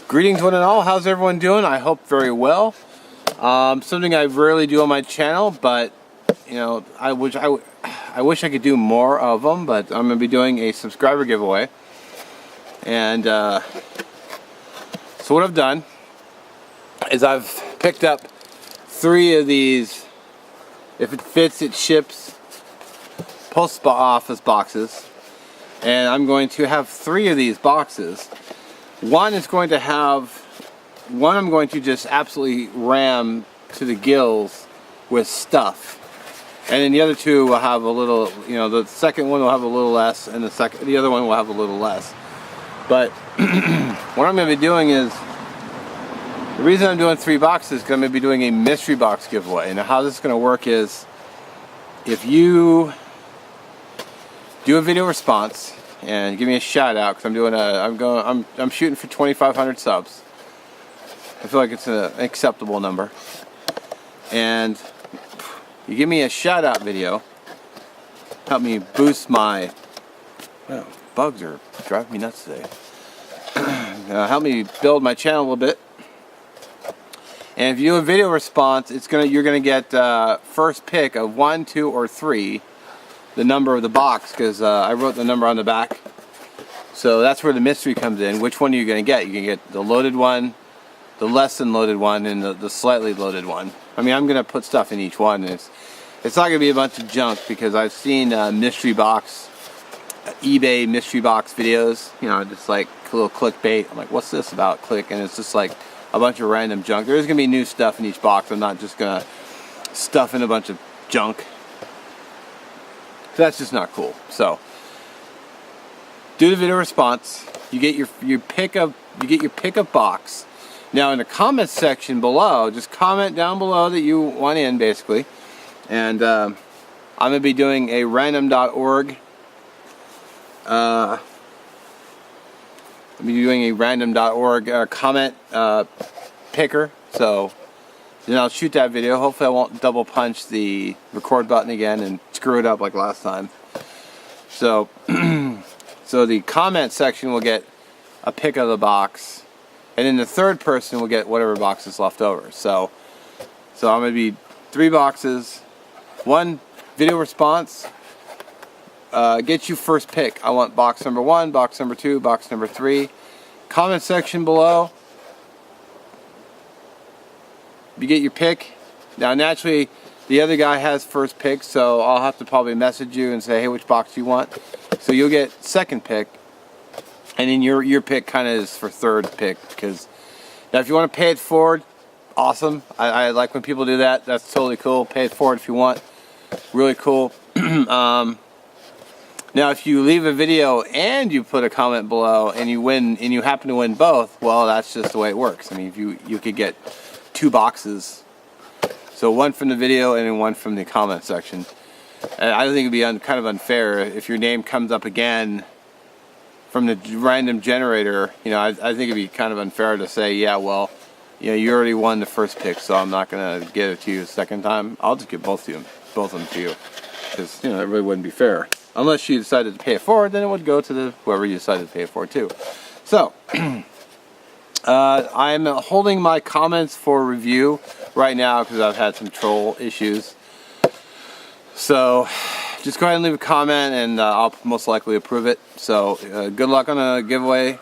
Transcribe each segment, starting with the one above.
Greetings one and all, how's everyone doing? I hope very well. Something I rarely do on my channel, but you know, I wish I could do more of them, but I'm going to be doing a subscriber giveaway. And so what I've done is I've picked up 3 of these. If it fits, it ships post office boxes, and I'm going to have 3 of these boxes. One I'm going to just absolutely ram to the gills with stuff, and then the other 2 will have a little, you know, the second one will have a little less, and the other one will have a little less. But what I'm going to be doing is, the reason I'm doing 3 boxes is because I'm going to be doing a mystery box giveaway. And how this is going to work is, if you do a video response and give me a shout out, because I'm shooting for 2,500 subs. I feel like it's an acceptable number. And you give me a shout out video, help me boost my, well, bugs are driving me nuts today. Help me build my channel a little bit. And if you do a video response, you're gonna get first pick of 1, 2, or 3, the number of the box, because I wrote the number on the back. So that's where the mystery comes in. Which one are you gonna get? You can get the loaded one, the less than loaded one, and the slightly loaded one. I mean, I'm gonna put stuff in each one. And it's not gonna be a bunch of junk, because I've seen mystery box, eBay mystery box videos. You know, just like a little clickbait. I'm like, what's this about? Click, and it's just like a bunch of random junk. There's going to be new stuff in each box. I'm not just going to stuff in a bunch of junk. That's just not cool. So, do the video response. You get your pickup box. Now in the comments section below, just comment down below that you want in, basically. And I'm going to be doing a random.org. I'll be doing a random.org comment picker, so then I'll shoot that video. Hopefully I won't double punch the record button again and screw it up like last time. So, so the comment section will get a pick of the box, and then the third person will get whatever box is left over. So I'm going to be 3 boxes, 1 video response. Get you first pick. I want box number 1, box number 2, box number 3. Comment section below. You get your pick. Now naturally the other guy has first pick, so I'll have to probably message you and say, hey, which box do you want? So you'll get second pick, and then your pick kind of is for third pick. Because now if you want to pay it forward, awesome. I like when people do that. That's totally cool. Pay it forward if you want. Really cool. Now, if you leave a video and you put a comment below and you win, and you happen to win both, well, that's just the way it works. I mean, if you could get 2 boxes, so 1 from the video and then 1 from the comment section. And I think it'd be kind of unfair if your name comes up again from the random generator. You know, I think it'd be kind of unfair to say, yeah, well, you know, you already won the first pick, so I'm not gonna give it to you a second time. I'll just give both of them to you, because you know, it really wouldn't be fair. Unless you decided to pay it forward, then it would go to whoever you decided to pay it forward to. So, I'm holding my comments for review right now because I've had some troll issues. So, just go ahead and leave a comment, and I'll most likely approve it. So, good luck on the giveaway.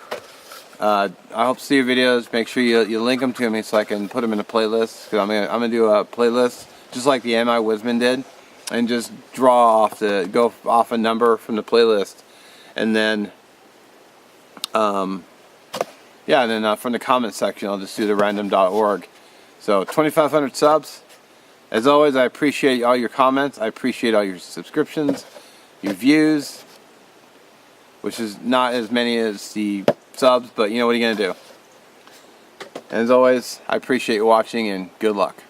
I hope to see your videos. Make sure you link them to me so I can put them in a playlist. Because I'm gonna do a playlist just like the MI Wisman did. And just go off a number from the playlist, and then yeah, and then from the comment section I'll just do the random.org. So 2,500 subs. As always, I appreciate all your comments. I appreciate all your subscriptions, your views, which is not as many as the subs, but you know, what are you gonna do? And as always, I appreciate you watching, and good luck.